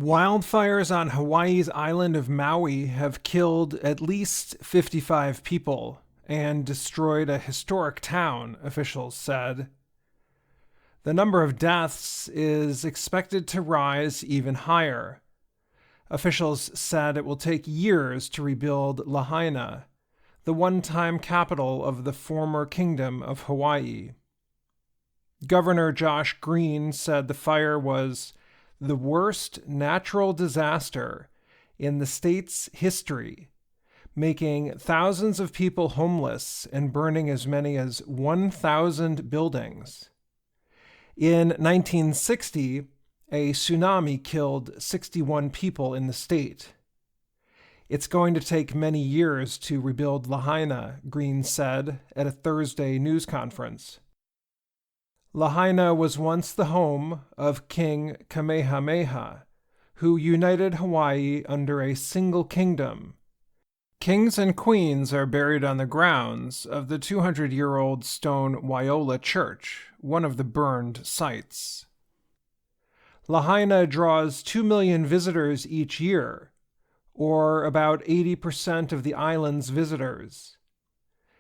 Wildfires on Hawaii's island of Maui have killed at least 55 people and destroyed a historic town, officials said. The number of deaths is expected to rise even higher. Officials said it will take years to rebuild Lahaina, the one-time capital of the former Kingdom of Hawaii. Governor Josh Green said the fire was the worst natural disaster in the state's history, making thousands of people homeless and burning as many as 1,000 buildings. In 1960, a tsunami killed 61 people in the state. It's going to take many years to rebuild Lahaina, Green said at a Thursday news conference. Lahaina was once the home of King Kamehameha, who united Hawaii under a single kingdom. Kings and queens are buried on the grounds of the 200-year-old stone Waiола Church, one of the burned sites. Lahaina draws 2 million visitors each year, or about 80% of the island's visitors.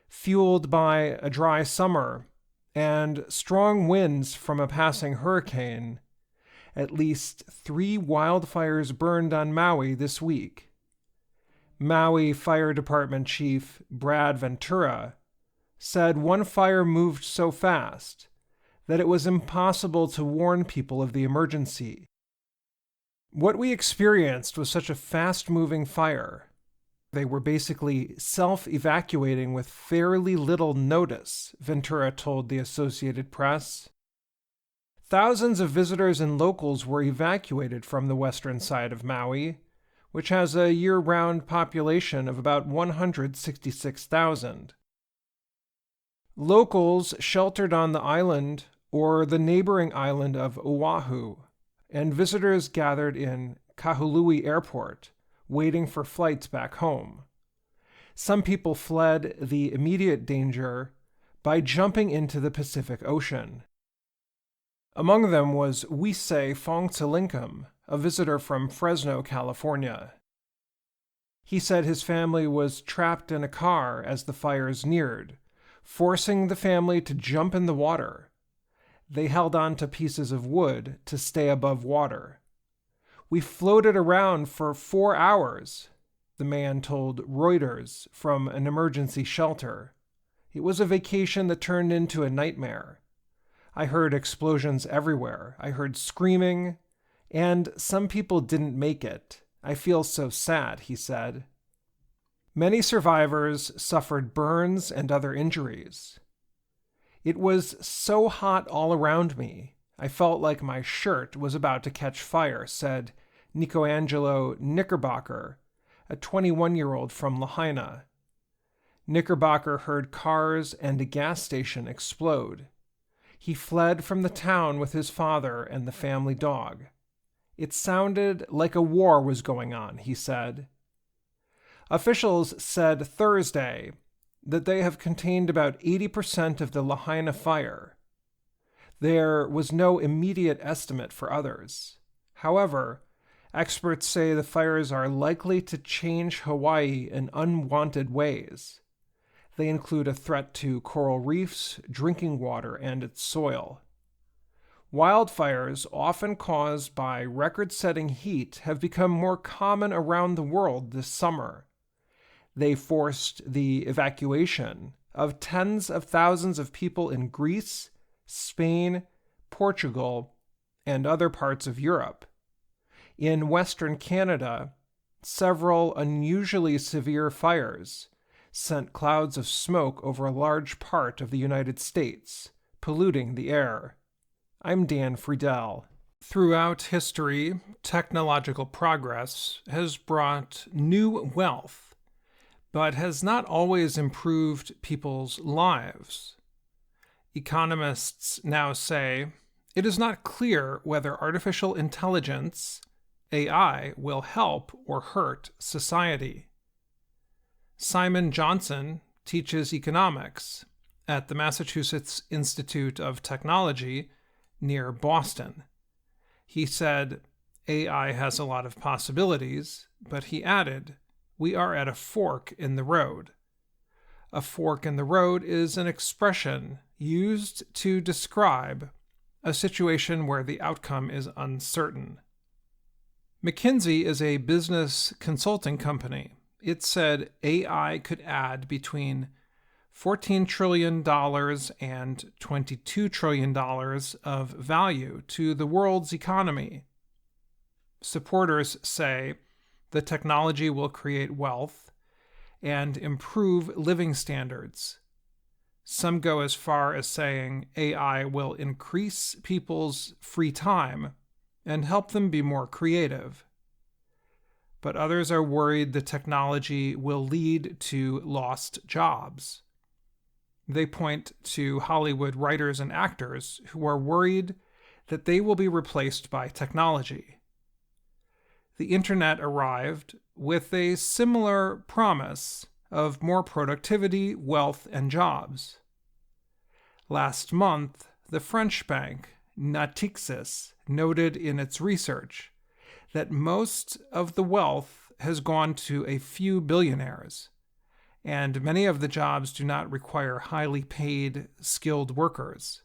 Fueled by a dry summer and strong winds from a passing hurricane, at least 3 wildfires burned on Maui this week. Maui Fire Department Chief Brad Ventura said one fire moved so fast that it was impossible to warn people of the emergency. What we experienced was such a fast-moving fire. They were basically self-evacuating with fairly little notice, Ventura told the Associated Press. Thousands of visitors and locals were evacuated from the western side of Maui, which has a year-round population of about 166,000. Locals sheltered on the island or the neighboring island of Oahu, and visitors gathered in Kahului Airport, waiting for flights back home. Some people fled the immediate danger by jumping into the Pacific Ocean. Among them was Wisei Fongtsalinkam, a visitor from Fresno, California. He said his family was trapped in a car as the fires neared, forcing the family to jump in the water. They held on to pieces of wood to stay above water. We floated around for 4 hours, the man told Reuters from an emergency shelter. It was a vacation that turned into a nightmare. I heard explosions everywhere. I heard screaming, and some people didn't make it. I feel so sad, he said. Many survivors suffered burns and other injuries. It was so hot all around me. I felt like my shirt was about to catch fire, said Nicoangelo Knickerbocker, a 21-year-old from Lahaina. Knickerbocker heard cars and a gas station explode. He fled from the town with his father and the family dog. It sounded like a war was going on, he said. Officials said Thursday that they have contained about 80% of the Lahaina fire. There was no immediate estimate for others. However, experts say the fires are likely to change Hawaii in unwanted ways. They include a threat to coral reefs, drinking water, and its soil. Wildfires, often caused by record-setting heat, have become more common around the world this summer. They forced the evacuation of tens of thousands of people in Greece, Spain, Portugal, and other parts of Europe. In Western Canada, several unusually severe fires sent clouds of smoke over a large part of the United States, polluting the air. I'm Dan Friedel. Throughout history, technological progress has brought new wealth, but has not always improved people's lives. Economists now say it is not clear whether artificial intelligence, AI, will help or hurt society. Simon Johnson teaches economics at the Massachusetts Institute of Technology near Boston. He said, AI has a lot of possibilities, but he added, we are at a fork in the road. A fork in the road is an expression used to describe a situation where the outcome is uncertain. McKinsey is a business consulting company. It said AI could add between $14 trillion and $22 trillion of value to the world's economy. Supporters say the technology will create wealth and improve living standards. Some go as far as saying AI will increase people's free time and help them be more creative. But others are worried the technology will lead to lost jobs. They point to Hollywood writers and actors who are worried that they will be replaced by technology. The internet arrived with a similar promise of more productivity, wealth, and jobs. Last month, the French bank Natixis noted in its research that most of the wealth has gone to a few billionaires, and many of the jobs do not require highly paid, skilled workers.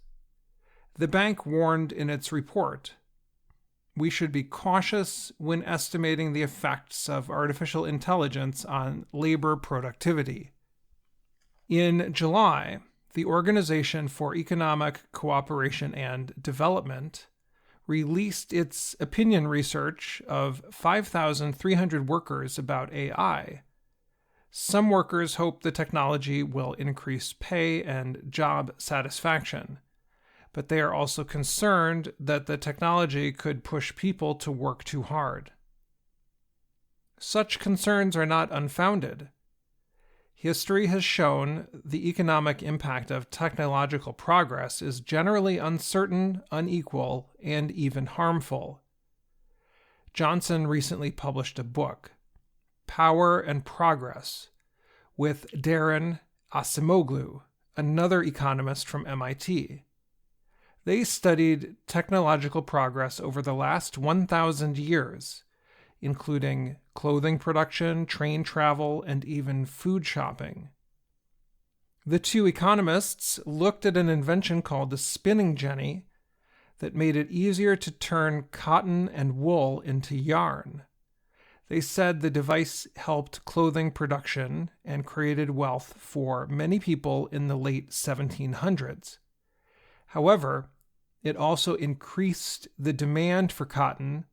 The bank warned in its report, we should be cautious when estimating the effects of artificial intelligence on labor productivity. In July, the Organization for Economic Cooperation and Development released its opinion research of 5,300 workers about AI. Some workers hope the technology will increase pay and job satisfaction, but they are also concerned that the technology could push people to work too hard. Such concerns are not unfounded. History has shown the economic impact of technological progress is generally uncertain, unequal, and even harmful. Johnson recently published a book, Power and Progress, with Darren Acemoglu, another economist from MIT. They studied technological progress over the last 1,000 years, including clothing production, train travel, and even food shopping. The two economists looked at an invention called the spinning jenny that made it easier to turn cotton and wool into yarn. They said the device helped clothing production and created wealth for many people in the late 1700s. However, it also increased the demand for cotton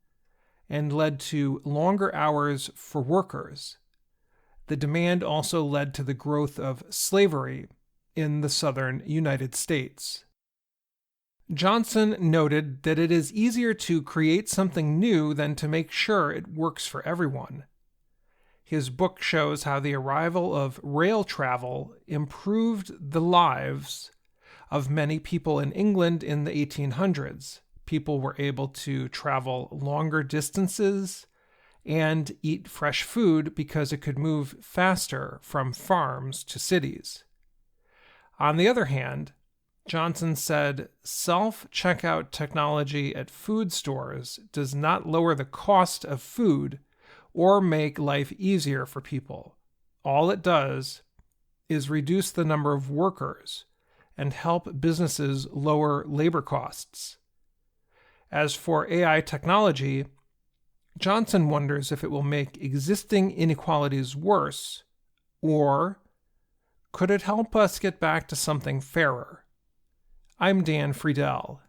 and led to longer hours for workers. The demand also led to the growth of slavery in the southern United States. Johnson noted that it is easier to create something new than to make sure it works for everyone. His book shows how the arrival of rail travel improved the lives of many people in England in the 1800s. People were able to travel longer distances and eat fresh food because it could move faster from farms to cities. On the other hand, Johnson said self-checkout technology at food stores does not lower the cost of food or make life easier for people. All it does is reduce the number of workers and help businesses lower labor costs. As for AI technology, Johnson wonders if it will make existing inequalities worse, or could it help us get back to something fairer? I'm Dan Friedel.